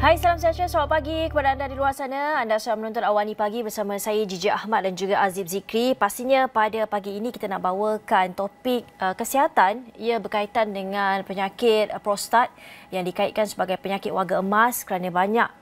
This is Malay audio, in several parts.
Hai, salam sejahtera, selamat pagi kepada anda di luar sana. Anda sedang menonton Awani Pagi bersama saya Gigi Ahmad dan juga Azib Zikri. Pastinya pada pagi ini kita nak bawakan topik kesihatan. Ia berkaitan dengan penyakit prostat yang dikaitkan sebagai penyakit warga emas kerana banyak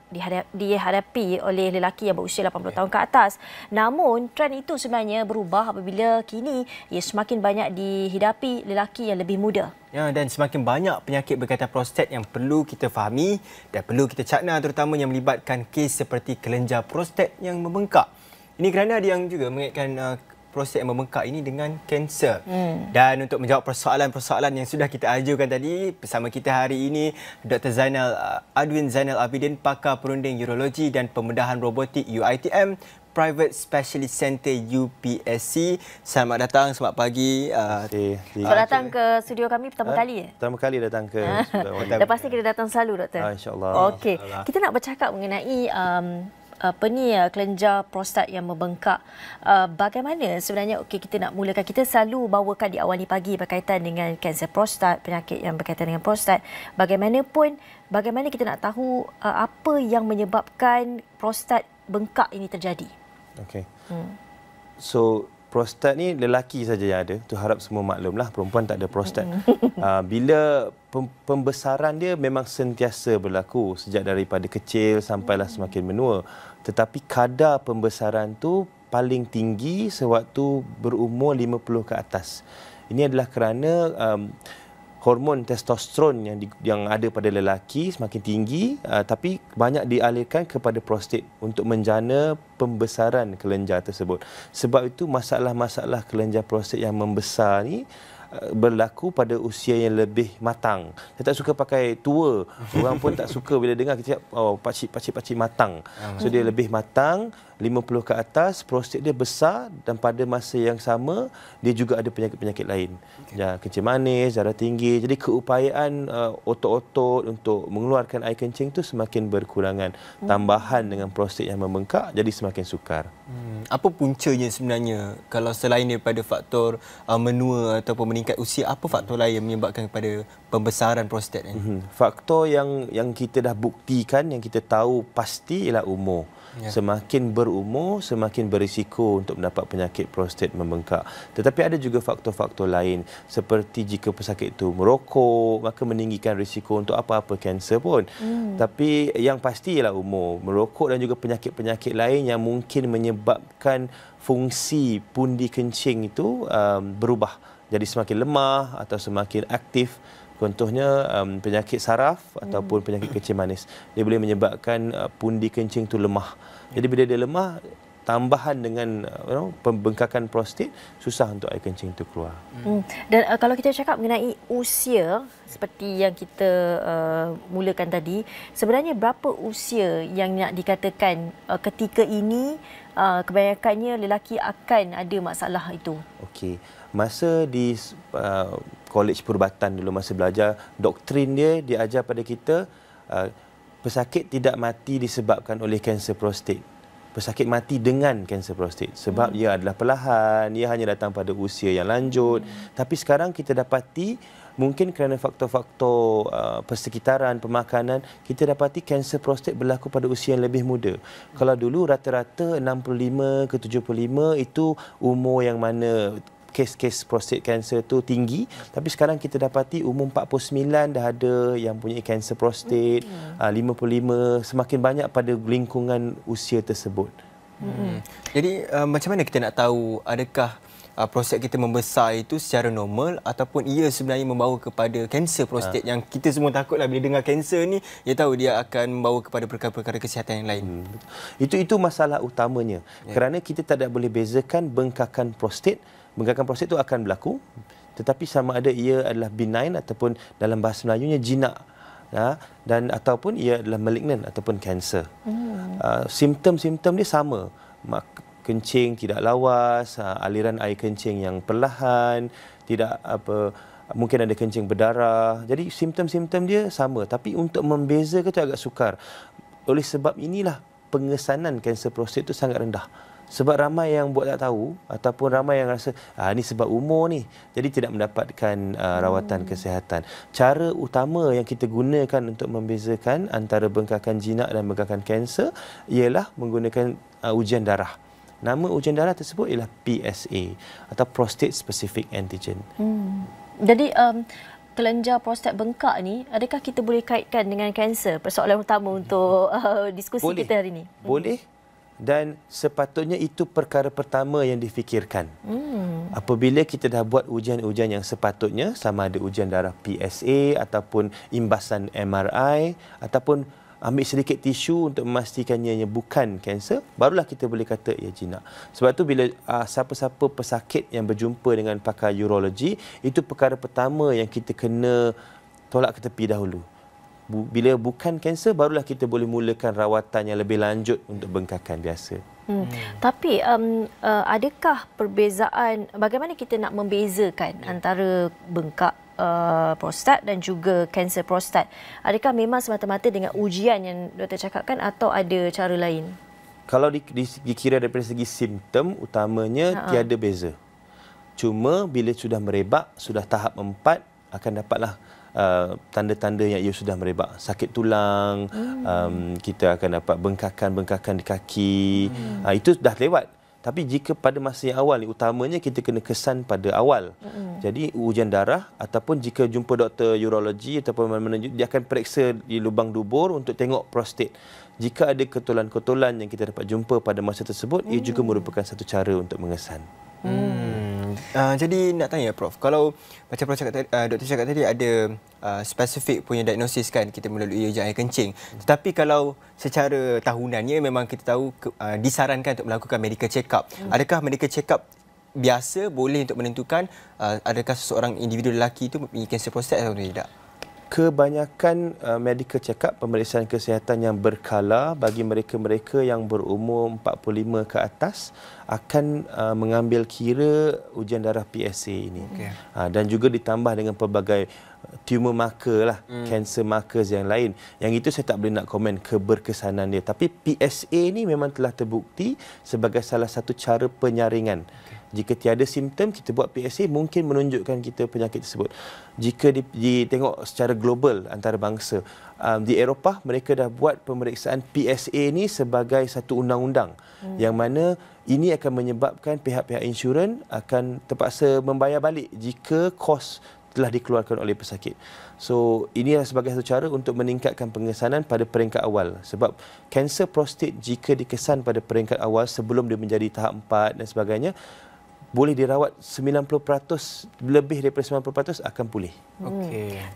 dihadapi oleh lelaki yang berusia 80 tahun ke atas. Namun, trend itu sebenarnya berubah apabila kini ia semakin banyak dihidapi lelaki yang lebih muda. Ya, dan semakin banyak penyakit berkaitan prostat yang perlu kita fahami dan perlu kita cakna, terutama yang melibatkan kes seperti kelenjar prostat yang membengkak. Ini kerana ada yang juga mengaitkan prostat yang membengkak ini dengan kanser. Dan untuk menjawab persoalan-persoalan yang sudah kita ajukan tadi, bersama kita hari ini Dr. Adwin Zainal Abidin, pakar perunding urologi dan pembedahan robotik UiTM Private Specialist Center UPSC. Selamat datang, selamat pagi. Selamat datang ke studio kami pertama kali ya? Pertama kali datang ke studio. Lepas ni kita datang selalu, Doktor. InsyaAllah. Okey. Kita nak bercakap mengenai kelenjar prostat yang membengkak. Bagaimana sebenarnya kita nak mulakan, kita selalu bawakan di Awani Pagi berkaitan dengan kanser prostat, penyakit yang berkaitan dengan prostat. Bagaimanapun, bagaimana kita nak tahu apa yang menyebabkan prostat bengkak ini terjadi? Okey. So, prostat ni lelaki saja yang ada. Tu harap semua maklumlah, perempuan tak ada prostat. Bila pembesaran dia memang sentiasa berlaku sejak daripada kecil sampailah semakin menua. Tetapi kadar pembesaran tu paling tinggi sewaktu berumur 50 ke atas. Ini adalah kerana hormon testosteron yang ada pada lelaki semakin tinggi, tapi banyak dialihkan kepada prostat untuk menjana pembesaran kelenjar tersebut. Sebab itu masalah-masalah kelenjar prostat yang membesar ni berlaku pada usia yang lebih matang. Saya tak suka pakai tua. Orang pun tak suka bila dengar kita cakap, oh, pakcik matang. So dia lebih matang, 50 ke atas, prostat dia besar dan pada masa yang sama dia juga ada penyakit-penyakit lain. Ya, kencing manis, darah tinggi. Jadi keupayaan otot-otot untuk mengeluarkan air kencing tu semakin berkurangan. Tambahan dengan prostat yang membengkak jadi semakin sukar. Apa puncanya sebenarnya, kalau selain daripada faktor menua ataupun meningkat usia, apa faktor lain yang menyebabkan kepada pembesaran prostat ini? Faktor yang kita dah buktikan, yang kita tahu pasti ialah umur. Semakin berumur, semakin berisiko untuk mendapat penyakit prostat membengkak. Tetapi ada juga faktor-faktor lain, seperti jika pesakit itu merokok, maka meninggikan risiko untuk apa-apa kanser pun. Tapi yang pasti ialah umur. Merokok dan juga penyakit-penyakit lain yang mungkin menyebabkan fungsi pundi kencing itu berubah. Jadi semakin lemah atau semakin aktif. Contohnya penyakit saraf ataupun penyakit kencing manis. Dia boleh menyebabkan pundi kencing itu lemah. Jadi bila dia lemah, tambahan dengan pembengkakan prostat, susah untuk air kencing itu keluar. Dan kalau kita cakap mengenai usia, seperti yang kita mulakan tadi, sebenarnya berapa usia yang nak dikatakan ketika ini kebanyakannya lelaki akan ada masalah itu? Okey. Masa di Kolej Perubatan dulu, masa belajar, doktrin dia diajar pada kita, pesakit tidak mati disebabkan oleh kanser prostat. Pesakit mati dengan kanser prostat. Sebab ia adalah perlahan, ia hanya datang pada usia yang lanjut. Tapi sekarang kita dapati, mungkin kerana faktor-faktor persekitaran, pemakanan, kita dapati kanser prostat berlaku pada usia yang lebih muda. Kalau dulu rata-rata 65 ke 75 itu umur yang mana kes-kes prostat kanser tu tinggi, tapi sekarang kita dapati umur 49 dah ada yang punya kanser prostat, 55, semakin banyak pada lingkungan usia tersebut. Jadi macam mana kita nak tahu adakah prostat kita membesar itu secara normal ataupun ia sebenarnya membawa kepada kanser prostat yang kita semua takutlah bila dengar kanser ni, dia tahu dia akan membawa kepada perkara-perkara kesihatan yang lain. Itu masalah utamanya. Kerana kita tak boleh bezakan bengkakan prostat. Bengkakan prostat itu akan berlaku, tetapi sama ada ia adalah benign ataupun dalam bahasa Melayunya jinak, dan ataupun ia adalah malignant ataupun kanser. Simptom-simptom dia sama. Kencing tidak lawas, aliran air kencing yang perlahan, tidak mungkin ada kencing berdarah. Jadi simptom-simptom dia sama, tapi untuk membezakan itu agak sukar. Oleh sebab inilah pengesanan kanser prostat itu sangat rendah. Sebab ramai yang buat tak tahu ataupun ramai yang rasa ni sebab umur ni, jadi tidak mendapatkan rawatan kesihatan. Cara utama yang kita gunakan untuk membezakan antara bengkakan jinak dan bengkakan kanser ialah menggunakan ujian darah. Nama ujian darah tersebut ialah PSA atau Prostate Specific Antigen. Jadi kelenjar prostat bengkak ni, adakah kita boleh kaitkan dengan kanser? Persoalan utama untuk diskusi kita hari ini. Boleh. Dan sepatutnya itu perkara pertama yang difikirkan. Apabila kita dah buat ujian-ujian yang sepatutnya, sama ada ujian darah PSA ataupun imbasan MRI ataupun ambil sedikit tisu untuk memastikannya bukan kanser, barulah kita boleh kata ia jinak. Sebab tu bila siapa-siapa pesakit yang berjumpa dengan pakar urologi, itu perkara pertama yang kita kena tolak ke tepi dahulu. Bila bukan kanser, barulah kita boleh mulakan rawatan yang lebih lanjut untuk bengkakan biasa. Tapi adakah perbezaan, bagaimana kita nak membezakan antara bengkak prostat dan juga kanser prostat? Adakah memang semata-mata dengan ujian yang doktor cakapkan atau ada cara lain? Kalau dikira daripada segi simptom, utamanya tiada beza. Cuma bila sudah merebak, sudah tahap 4, akan dapatlah tanda-tanda yang ia sudah merebak. Sakit tulang, kita akan dapat bengkakan-bengkakan di kaki. Itu dah lewat. Tapi jika pada masa yang awal ni, utamanya kita kena kesan pada awal. Jadi ujian darah ataupun jika jumpa doktor urologi ataupun mana-mana, dia akan periksa di lubang dubur untuk tengok prostat. Jika ada kotolan-kotolan yang kita dapat jumpa pada masa tersebut, ia juga merupakan satu cara untuk mengesan. Jadi nak tanya Prof, kalau macam Prof cakap, doktor cakap tadi ada spesifik punya diagnosis kan, kita melalui ujian air kencing. Tetapi kalau secara tahunannya memang kita tahu disarankan untuk melakukan medical check-up. Adakah medical check-up biasa boleh untuk menentukan adakah seseorang individu lelaki itu mempunyai kanser prostat atau tidak? Kebanyakan medical check-up, pemeriksaan kesihatan yang berkala bagi mereka-mereka yang berumur 45 ke atas akan mengambil kira ujian darah PSA ini. Dan juga ditambah dengan pelbagai tumor marker lah, cancer markers yang lain. Yang itu saya tak boleh nak komen keberkesanan dia. Tapi PSA ni memang telah terbukti sebagai salah satu cara penyaringan. Jika tiada simptom, kita buat PSA mungkin menunjukkan kita penyakit tersebut. Jika ditengok secara global antarabangsa, di Eropah mereka dah buat pemeriksaan PSA ni sebagai satu undang-undang yang mana ini akan menyebabkan pihak-pihak insurans akan terpaksa membayar balik jika kos telah dikeluarkan oleh pesakit. So, inilah sebagai satu cara untuk meningkatkan pengesanan pada peringkat awal. Sebab kanser prostat jika dikesan pada peringkat awal sebelum dia menjadi tahap 4 dan sebagainya, boleh dirawat 90%, lebih daripada 90% akan pulih.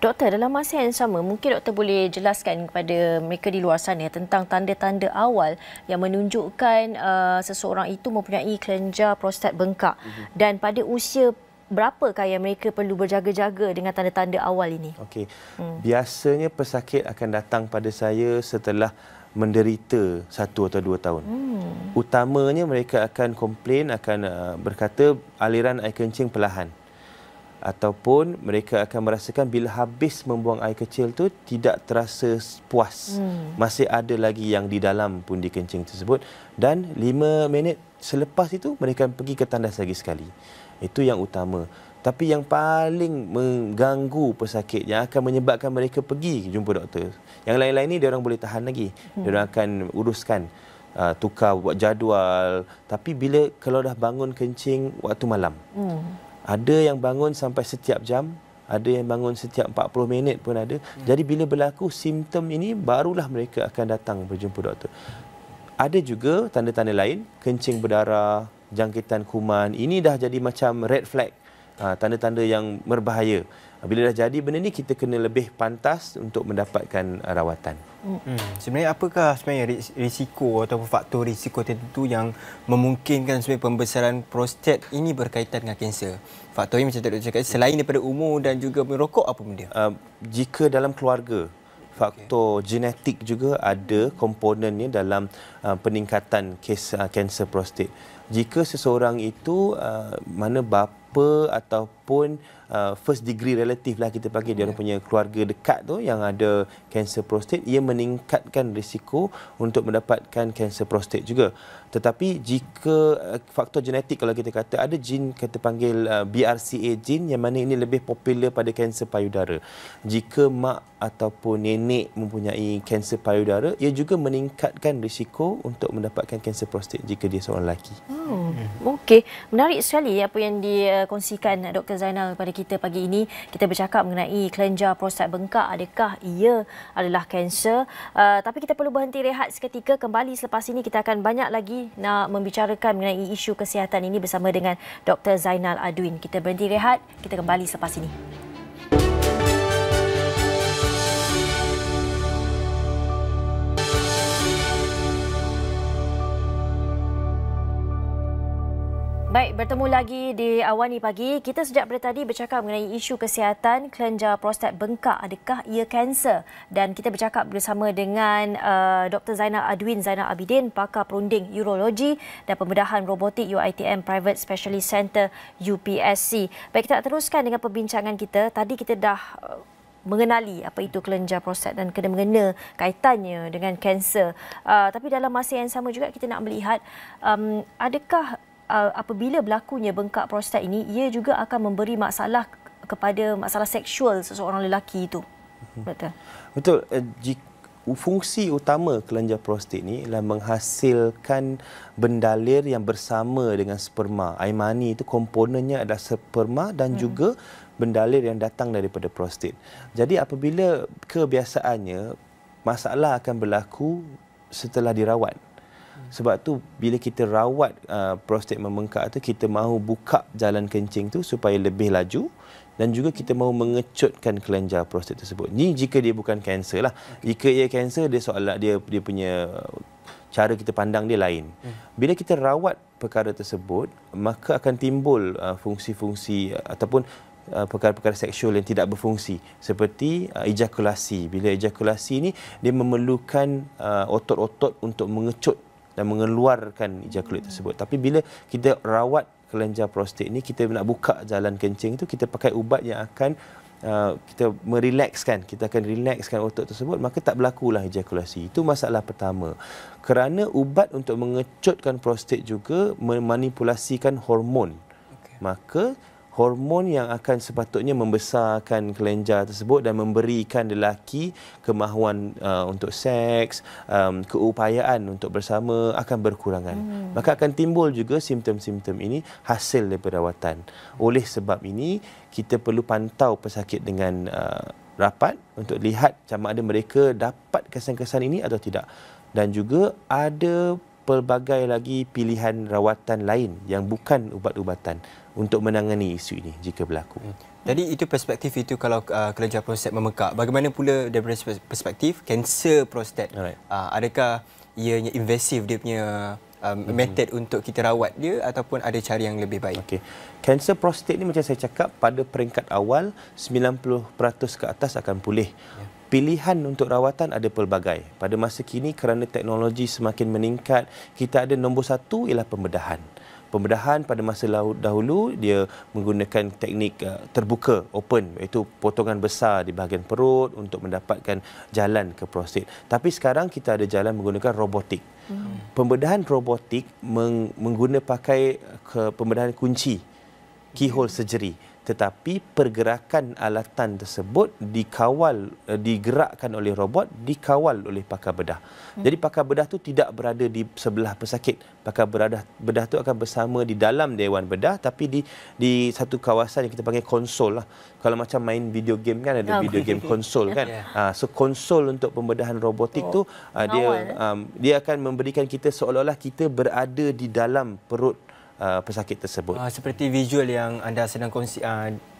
Doktor, dalam masa yang sama, mungkin doktor boleh jelaskan kepada mereka di luar sana tentang tanda-tanda awal yang menunjukkan seseorang itu mempunyai kelenjar prostat bengkak dan pada usia berapakah yang mereka perlu berjaga-jaga dengan tanda-tanda awal ini? Biasanya pesakit akan datang pada saya setelah menderita 1 atau 2 tahun. Utamanya mereka akan komplain, akan berkata aliran air kencing perlahan. Ataupun mereka akan merasakan bila habis membuang air kecil tu tidak terasa puas. Masih ada lagi yang di dalam pundi kencing tersebut. Dan 5 minit selepas itu mereka pergi ke tandas lagi sekali. Itu yang utama. Tapi yang paling mengganggu pesakit, yang akan menyebabkan mereka pergi jumpa doktor, yang lain-lain ni dia orang boleh tahan lagi. Dia orang akan uruskan, tukar, buat jadual. Tapi bila kalau dah bangun kencing waktu malam, ada yang bangun sampai setiap jam, ada yang bangun setiap 40 minit pun ada. Jadi bila berlaku simptom ini, barulah mereka akan datang berjumpa doktor. Ada juga tanda-tanda lain, kencing berdarah, jangkitan kuman. Ini dah jadi macam red flag. Tanda-tanda yang berbahaya. Bila dah jadi benda ni, kita kena lebih pantas untuk mendapatkan rawatan. Sebenarnya apakah sebenarnya risiko atau faktor risiko tertentu yang memungkinkan sebenarnya pembesaran prostat ini berkaitan dengan kanser? Faktor ini macam doktor cakap, selain daripada umur dan juga merokok, apa benda? Jika dalam keluarga, faktor genetik juga ada komponennya dalam peningkatan kes kanser prostat. Jika seseorang itu mana bapa ataupun first degree relative lah kita panggil, dia orang punya keluarga dekat tu yang ada kanser prostat, ia meningkatkan risiko untuk mendapatkan kanser prostat juga. Tetapi jika faktor genetik, kalau kita kata ada jin kita panggil BRCA gene yang mana ini lebih popular pada kanser payudara. Jika mak ataupun nenek mempunyai kanser payudara, ia juga meningkatkan risiko untuk mendapatkan kanser prostat jika dia seorang lelaki. Okey, menarik sekali apa yang dikongsikan Dr. Zainal kepada kita pagi ini. Kita bercakap mengenai kelenjar prostat bengkak, adakah ia adalah kanser? Tapi kita perlu berhenti rehat seketika. Kembali selepas ini kita akan banyak lagi nak membicarakan mengenai isu kesihatan ini bersama dengan Dr. Zainal Adwin. Kita berhenti rehat, kita kembali selepas ini. Baik, bertemu lagi di Awani Pagi. Kita sejak pada tadi bercakap mengenai isu kesihatan kelenjar prostat bengkak. Adakah ia kanser? Dan kita bercakap bersama dengan Dr. Zainal Adwin Zainal Abidin, pakar perunding urologi dan pembedahan robotik UiTM Private Specialist Center UPSC. Baik, kita teruskan dengan perbincangan kita. Tadi kita dah mengenali apa itu kelenjar prostat dan kena-mengena kaitannya dengan kanser. Tapi dalam masa yang sama juga kita nak melihat adakah apabila berlakunya bengkak prostat ini, ia juga akan memberi masalah kepada masalah seksual seseorang lelaki itu. Betul. Betul. Fungsi utama kelenjar prostat ini ialah menghasilkan bendalir yang bersama dengan sperma. Air mani itu komponennya adalah sperma dan juga bendalir yang datang daripada prostat. Jadi apabila kebiasaannya, masalah akan berlaku setelah dirawat. Sebab tu bila kita rawat prostat membengkak tu, kita mahu buka jalan kencing tu supaya lebih laju dan juga kita mahu mengecutkan kelenjar prostat tersebut. Ni jika dia bukan kanser lah. Jika ia kanser, dia soalan dia punya cara kita pandang dia lain. Bila kita rawat perkara tersebut, maka akan timbul fungsi-fungsi ataupun perkara-perkara seksual yang tidak berfungsi seperti ejakulasi. Bila ejakulasi ni dia memerlukan otot-otot untuk mengecut dan mengeluarkan ejakulat tersebut. Tapi bila kita rawat kelenjar prostat ni, kita nak buka jalan kencing tu, kita pakai ubat yang akan kita merelakskan, kita akan relakskan otot tersebut, maka tak berlakulah ejakulasi. Itu masalah pertama. Kerana ubat untuk mengecutkan prostat juga memanipulasikan hormon. Maka hormon yang akan sepatutnya membesarkan kelenjar tersebut dan memberikan lelaki kemahuan untuk seks, keupayaan untuk bersama akan berkurangan. Maka akan timbul juga simptom-simptom ini hasil daripada rawatan. Oleh sebab ini, kita perlu pantau pesakit dengan rapat untuk lihat sama ada mereka dapat kesan-kesan ini atau tidak. Dan juga ada pelbagai lagi pilihan rawatan lain yang bukan ubat-ubatan untuk menangani isu ini jika berlaku. Jadi itu perspektif itu kalau kelenjar prostat membengkak. Bagaimana pula daripada perspektif kanser prostat? Adakah ianya invasif dia punya metod untuk kita rawat dia ataupun ada cara yang lebih baik? Okey. Kanser prostat ni macam saya cakap, pada peringkat awal 90% ke atas akan pulih. Pilihan untuk rawatan ada pelbagai. Pada masa kini kerana teknologi semakin meningkat, kita ada nombor satu ialah pembedahan. Pembedahan pada masa dahulu dia menggunakan teknik terbuka, open, iaitu potongan besar di bahagian perut untuk mendapatkan jalan ke prostat. Tapi sekarang kita ada jalan menggunakan robotik. Pembedahan robotik menggunakan pakai pembedahan kunci, keyhole surgery. Tetapi pergerakan alatan tersebut digerakkan oleh robot, dikawal oleh pakar bedah. Jadi pakar bedah tu tidak berada di sebelah pesakit. Pakar bedah tu akan bersama di dalam dewan bedah, tapi di satu kawasan yang kita panggil konsol lah. Kalau macam main video game kan, ada video game konsol kan. So konsol untuk pembedahan robotik tu dia akan memberikan kita seolah-olah kita berada di dalam perut pesakit tersebut. Seperti visual yang anda sedang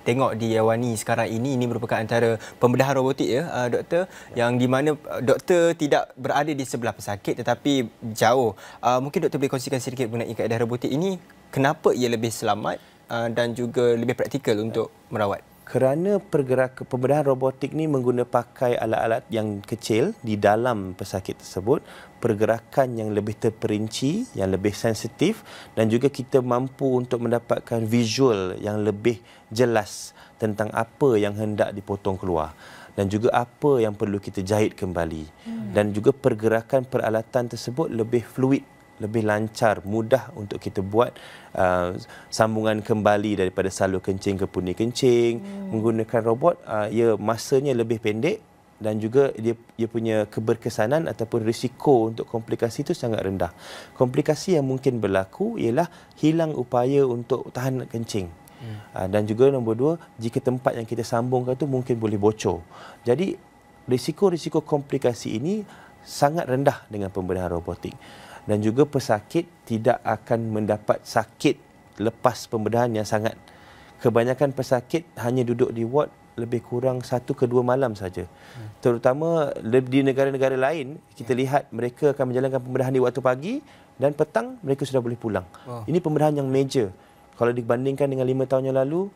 tengok di Awani sekarang ini merupakan antara pembedahan robotik ya, doktor, yang di mana doktor tidak berada di sebelah pesakit tetapi jauh. Mungkin doktor boleh kongsikan sedikit mengenai kaedah robotik ini, kenapa ia lebih selamat dan juga lebih praktikal untuk merawat? Kerana pembedahan robotik ni menggunakan pakai alat-alat yang kecil di dalam pesakit tersebut, pergerakan yang lebih terperinci, yang lebih sensitif, dan juga kita mampu untuk mendapatkan visual yang lebih jelas tentang apa yang hendak dipotong keluar dan juga apa yang perlu kita jahit kembali. Dan juga pergerakan peralatan tersebut lebih fluid, lebih lancar, mudah untuk kita buat sambungan kembali daripada salur kencing ke puning kencing. Menggunakan robot, ia masanya lebih pendek dan juga dia punya keberkesanan ataupun risiko untuk komplikasi itu sangat rendah. Komplikasi yang mungkin berlaku ialah hilang upaya untuk tahan kencing. Dan juga nombor 2, jika tempat yang kita sambungkan itu mungkin boleh bocor. Jadi risiko-risiko komplikasi ini sangat rendah dengan pembedahan robotik. Dan juga pesakit tidak akan mendapat sakit lepas pembedahan yang sangat. Kebanyakan pesakit hanya duduk di ward lebih kurang 1 ke 2 malam saja. Terutama di negara-negara lain, kita lihat mereka akan menjalankan pembedahan di waktu pagi dan petang mereka sudah boleh pulang. Ini pembedahan yang major. Kalau dibandingkan dengan 5 tahun yang lalu,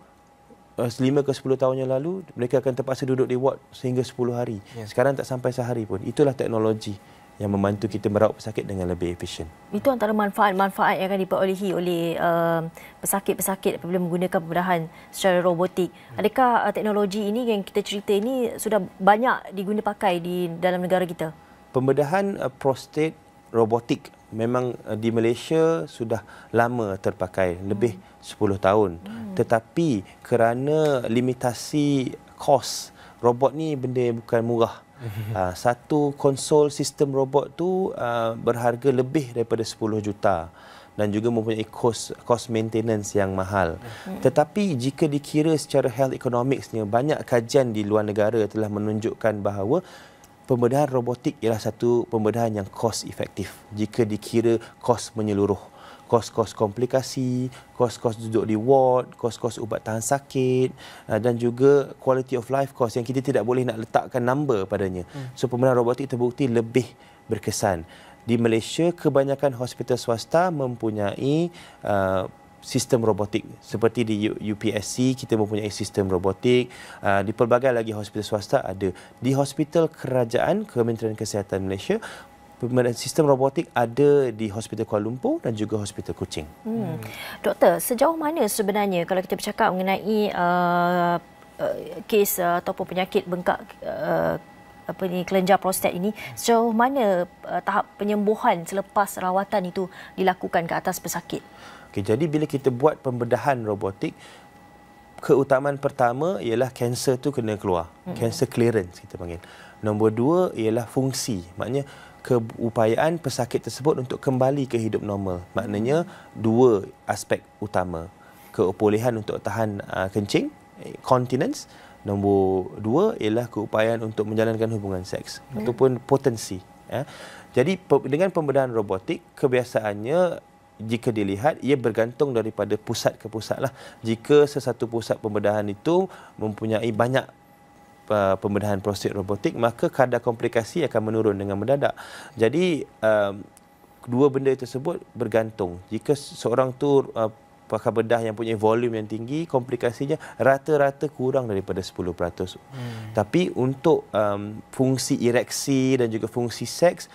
5 ke 10 tahun yang lalu, mereka akan terpaksa duduk di ward sehingga 10 hari. Sekarang tak sampai sehari pun. Itulah teknologi yang membantu kita merawat pesakit dengan lebih efisien. Itu antara manfaat-manfaat yang akan diperolehi oleh pesakit-pesakit apabila menggunakan pembedahan secara robotik. Adakah teknologi ini yang kita cerita ini sudah banyak diguna pakai di dalam negara kita? Pembedahan prostat robotik memang di Malaysia sudah lama terpakai, lebih 10 tahun. Tetapi kerana limitasi kos, robot ni benda yang bukan murah. Satu konsol sistem robot tu berharga lebih daripada 10 juta dan juga mempunyai kos maintenance yang mahal. Tetapi jika dikira secara health economicsnya, banyak kajian di luar negara telah menunjukkan bahawa pembedahan robotik ialah satu pembedahan yang cost efektif jika dikira kos menyeluruh. Kos-kos komplikasi, kos-kos duduk di ward, kos-kos ubat tahan sakit dan juga quality of life cost yang kita tidak boleh nak letakkan number padanya. So pembedahan robotik terbukti lebih berkesan. Di Malaysia, kebanyakan hospital swasta mempunyai sistem robotik. Seperti di UPSC, kita mempunyai sistem robotik. Di pelbagai lagi hospital swasta ada. Di hospital kerajaan, Kementerian Kesihatan Malaysia, sistem robotik ada di Hospital Kuala Lumpur dan juga Hospital Kuching. Doktor, sejauh mana sebenarnya kalau kita bercakap mengenai kes ataupun penyakit bengkak kelenjar prostat ini, sejauh mana tahap penyembuhan selepas rawatan itu dilakukan ke atas pesakit? Okay, jadi bila kita buat pembedahan robotik, keutamaan pertama ialah kanser tu kena keluar. Cancer clearance kita panggil. Nombor 2 ialah fungsi. Maknanya keupayaan pesakit tersebut untuk kembali ke hidup normal. Maknanya 2 aspek utama. Kebolehan untuk tahan kencing, continence. Nombor 2 ialah keupayaan untuk menjalankan hubungan seks ataupun potensi. Jadi dengan pembedahan robotik, kebiasaannya jika dilihat, ia bergantung daripada pusat ke pusat lah. Jika sesuatu pusat pembedahan itu mempunyai banyak pembedahan prostat robotik, maka kadar komplikasi akan menurun dengan mendadak. Jadi, dua benda tersebut bergantung. Jika seorang tu pakai bedah yang punya volume yang tinggi, komplikasinya rata-rata kurang daripada 10%. Tapi untuk fungsi ereksi dan juga fungsi seks,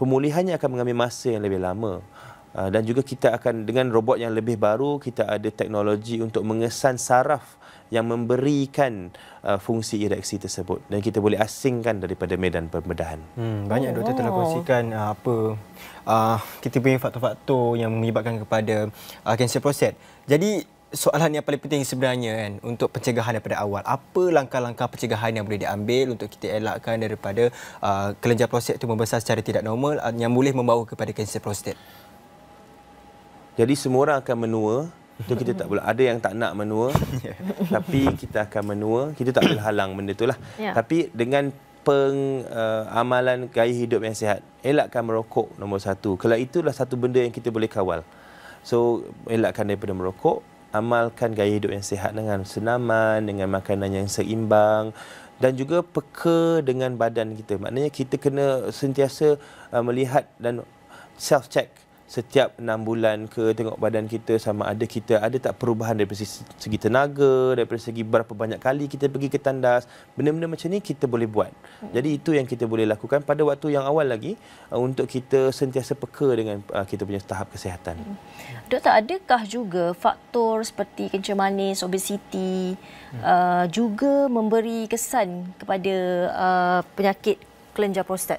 pemulihannya akan mengambil masa yang lebih lama. Dan juga kita akan, dengan robot yang lebih baru, kita ada teknologi untuk mengesan saraf yang memberikan fungsi ereksi tersebut dan kita boleh asingkan daripada medan pembedahan. Banyak doktor telah kongsikan kita punya faktor-faktor yang menyebabkan kepada kanser prostat. Jadi soalan yang paling penting sebenarnya kan, untuk pencegahan daripada awal, apa langkah-langkah pencegahan yang boleh diambil untuk kita elakkan daripada kelenjar prostat itu membesar secara tidak normal yang boleh membawa kepada kanser prostat? Jadi semua orang akan menua. Itu kita tak boleh. Ada yang tak nak menua, tapi kita akan menua. Kita tak boleh halang benda itulah. Tapi dengan pengamalan gaya hidup yang sihat, elakkan merokok nombor 1. Kalau itulah satu benda yang kita boleh kawal. So, elakkan daripada merokok, amalkan gaya hidup yang sihat dengan senaman, dengan makanan yang seimbang dan juga peka dengan badan kita. Maknanya kita kena sentiasa melihat dan self-check. Setiap 6 bulan ke tengok badan kita sama ada kita ada tak perubahan daripada segi tenaga, daripada segi berapa banyak kali kita pergi ke tandas. Benda-benda macam ni kita boleh buat. Jadi itu yang kita boleh lakukan pada waktu yang awal lagi untuk kita sentiasa peka dengan kita punya tahap kesihatan. Doktor, adakah juga faktor seperti kencing manis, obesiti juga memberi kesan kepada penyakit kelenjar prostat?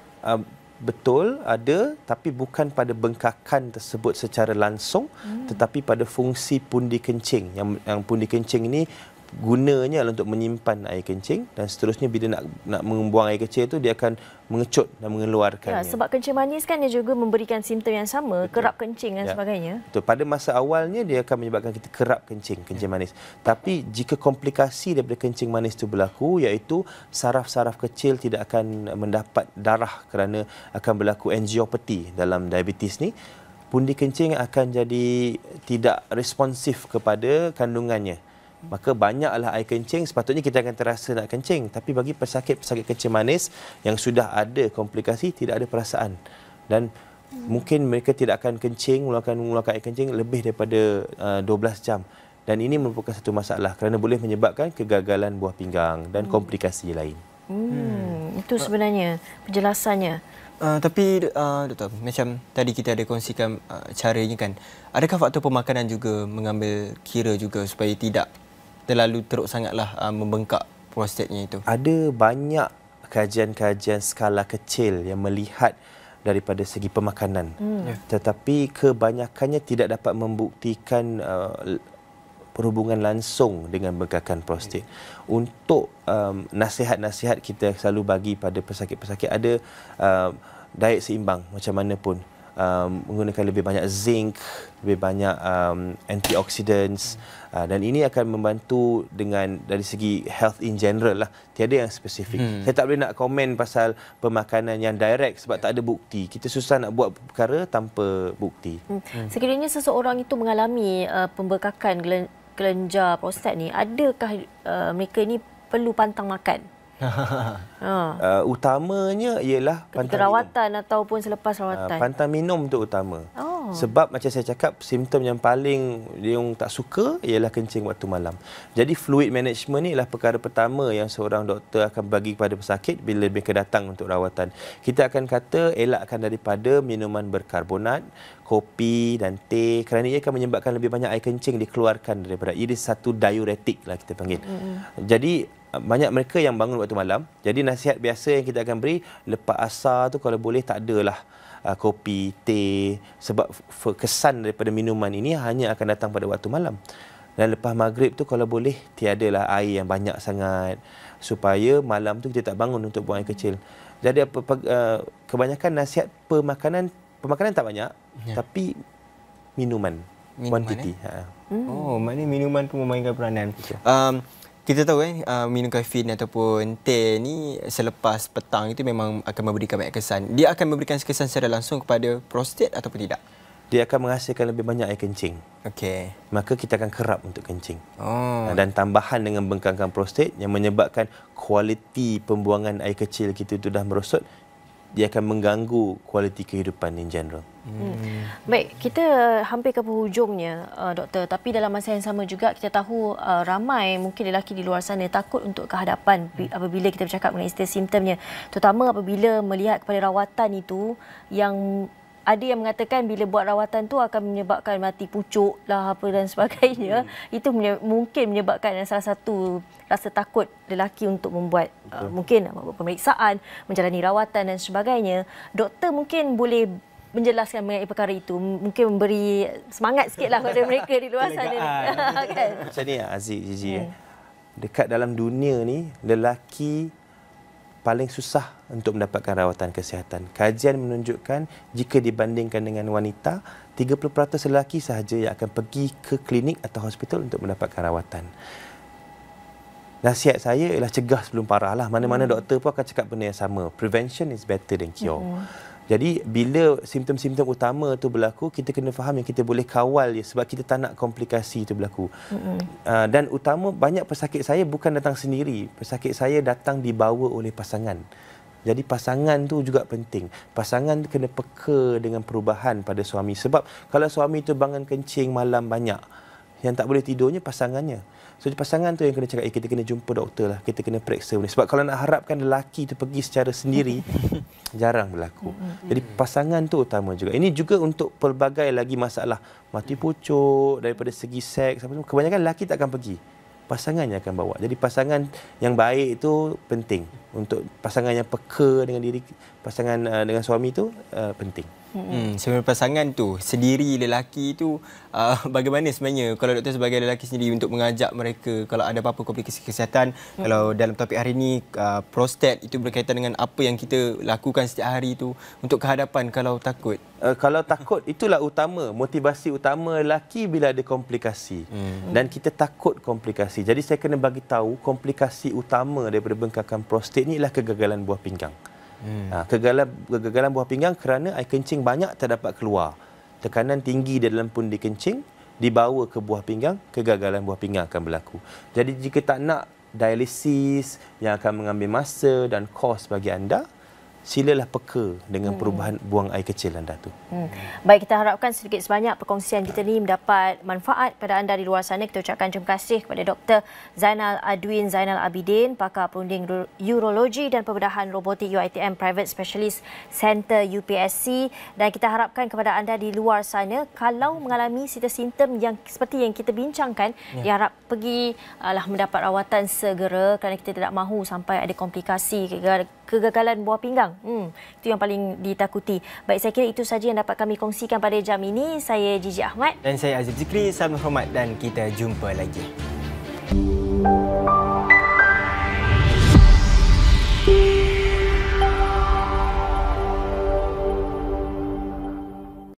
betul ada, tapi bukan pada bengkakan tersebut secara langsung, tetapi pada fungsi pundi kencing. Yang pundi kencing ini gunanya adalah untuk menyimpan air kencing, dan seterusnya bila nak membuang air kecil itu dia akan mengecut dan mengeluarkannya. Sebab kencing manis kan dia juga memberikan simptom yang sama, kerap kencing dan sebagainya. Betul. Pada masa awalnya dia akan menyebabkan kita kerap kencing manis. Tapi jika komplikasi daripada kencing manis itu berlaku, iaitu saraf-saraf kecil tidak akan mendapat darah kerana akan berlaku angiopati dalam diabetes ni, pundi kencing akan jadi tidak responsif kepada kandungannya. Maka banyaklah air kencing, sepatutnya kita akan terasa nak kencing. Tapi bagi pesakit-pesakit kencing manis yang sudah ada komplikasi, tidak ada perasaan. Dan mungkin mereka tidak akan kencing, mengeluarkan air kencing lebih daripada 12 jam. Dan ini merupakan satu masalah kerana boleh menyebabkan kegagalan buah pinggang dan komplikasi lain. Itu sebenarnya penjelasannya. Tapi doktor, macam tadi kita ada kongsikan caranya kan. Adakah faktor pemakanan juga mengambil kira juga supaya tidak terlalu teruk sangatlah membengkak prostatnya itu? Ada banyak kajian-kajian skala kecil yang melihat daripada segi pemakanan. Tetapi kebanyakannya tidak dapat membuktikan perhubungan langsung dengan bengkakan prostat. Untuk nasihat-nasihat kita selalu bagi pada pesakit-pesakit, ada diet seimbang macam mana pun. Menggunakan lebih banyak zinc, lebih banyak antioxidants, dan ini akan membantu dari segi health in general lah. Tiada yang spesifik. Saya tak boleh nak komen pasal pemakanan yang direct sebab tak ada bukti. Kita susah nak buat perkara tanpa bukti. Sekiranya seseorang itu mengalami pembengkakan kelenjar prostat ni, adakah mereka ini perlu pantang makan? Utamanya ialah ketika rawatan ataupun selepas rawatan. Pantang minum tu utama. Sebab macam saya cakap, simptom yang paling dia tak suka ialah kencing waktu malam. Jadi fluid management ni ialah perkara pertama yang seorang doktor akan bagi kepada pesakit bila mereka datang untuk rawatan. Kita akan kata elakkan daripada minuman berkarbonat, kopi dan teh, kerana ia akan menyebabkan lebih banyak air kencing dikeluarkan daripada. Ia satu diuretik lah kita panggil. Jadi banyak mereka yang bangun waktu malam. Jadi nasihat biasa yang kita akan beri, lepas asar tu kalau boleh tak adalah kopi, teh, sebab kesan daripada minuman ini hanya akan datang pada waktu malam. Dan lepas maghrib tu kalau boleh tiadalah air yang banyak sangat, supaya malam tu kita tak bangun untuk buang air kecil. Jadi kebanyakan nasihat pemakanan tak banyak, tapi minuman quantity. Maknanya minuman pun memainkan peranan. Kita tahu minum kafein ataupun teh ni selepas petang itu memang akan memberikan banyak kesan. Dia akan memberikan kesan secara langsung kepada prostat ataupun tidak? Dia akan menghasilkan lebih banyak air kencing. Okey. Maka kita akan kerap untuk kencing. Dan tambahan dengan bengkakan prostat yang menyebabkan kualiti pembuangan air kecil kita itu dah merosot, dia akan mengganggu kualiti kehidupan in general. Baik, kita hampir ke penghujungnya, doktor. Tapi dalam masa yang sama juga kita tahu ramai mungkin lelaki di luar sana takut untuk kehadapan apabila kita bercakap mengenai simptomnya. Terutama apabila melihat kepada rawatan itu, yang ada yang mengatakan bila buat rawatan tu akan menyebabkan mati pucuk lah apa dan sebagainya. Itu mungkin menyebabkan salah satu rasa takut lelaki untuk membuat mungkin pemeriksaan, menjalani rawatan dan sebagainya. Doktor mungkin boleh menjelaskan mengenai perkara itu, mungkin memberi semangat sikitlah kepada mereka di luar sana. Kan? Macam ni Aziz, Gigi. Dekat dalam dunia ni, lelaki paling susah untuk mendapatkan rawatan kesihatan. Kajian menunjukkan jika dibandingkan dengan wanita, 30% lelaki sahaja yang akan pergi ke klinik atau hospital untuk mendapatkan rawatan. Nasihat saya ialah cegah sebelum parah lah. Mana-mana doktor pun akan cakap benda yang sama. Prevention is better than cure. Jadi bila simptom-simptom utama tu berlaku, kita kena faham yang kita boleh kawal dia sebab kita tak nak komplikasi itu berlaku. Dan utama, banyak pesakit saya bukan datang sendiri. Pesakit saya datang dibawa oleh pasangan. Jadi pasangan tu juga penting. Pasangan kena peka dengan perubahan pada suami. Sebab kalau suami tu bangun kencing malam banyak, yang tak boleh tidurnya pasangannya. So pasangan tu yang kena cakap, kita kena jumpa doktor lah, kita kena periksa ni. Sebab kalau nak harapkan lelaki tu pergi secara sendiri, jarang berlaku. Jadi pasangan tu utama juga. Ini juga untuk pelbagai lagi masalah. Mati pucuk, daripada segi seks, kebanyakan lelaki tak akan pergi. Pasangan yang akan bawa. Jadi pasangan yang baik itu penting. untuk pasangan yang peka dengan diri dengan suami tu penting. Sebenarnya pasangan tu sendiri lelaki tu bagaimana sebenarnya kalau doktor sebagai lelaki sendiri untuk mengajak mereka kalau ada apa-apa komplikasi kesihatan, kalau dalam topik hari ini prostat itu berkaitan dengan apa yang kita lakukan setiap hari tu untuk kehadapan kalau takut. Kalau takut itulah utama, motivasi utama lelaki bila ada komplikasi. Dan kita takut komplikasi. Jadi saya kena bagi tahu komplikasi utama daripada bengkakan prostat ni ialah kegagalan buah pinggang. Kegagalan buah pinggang kerana air kencing banyak tak dapat keluar. Tekanan tinggi di dalam pundi kencing dibawa ke buah pinggang, kegagalan buah pinggang akan berlaku. Jadi jika tak nak dialisis yang akan mengambil masa dan kos bagi anda, silalah peka dengan perubahan buang air kecil anda tu. Baik, kita harapkan sedikit sebanyak perkongsian kita ni mendapat manfaat pada anda di luar sana. Kita ucapkan terima kasih kepada Dr. Zainal Adwin Zainal Abidin, pakar perunding urologi dan pembedahan robotik UiTM Private Specialist Center UPSC, dan kita harapkan kepada anda di luar sana kalau mengalami simptom yang seperti yang kita bincangkan, diharap pergi mendapat rawatan segera kerana kita tidak mahu sampai ada komplikasi kegagalan buah pinggang. Itu yang paling ditakuti. Baik, saya kira itu saja yang dapat kami kongsikan pada jam ini. Saya Gigi Ahmad. Dan saya Azib Zikri. Salam hormat dan kita jumpa lagi.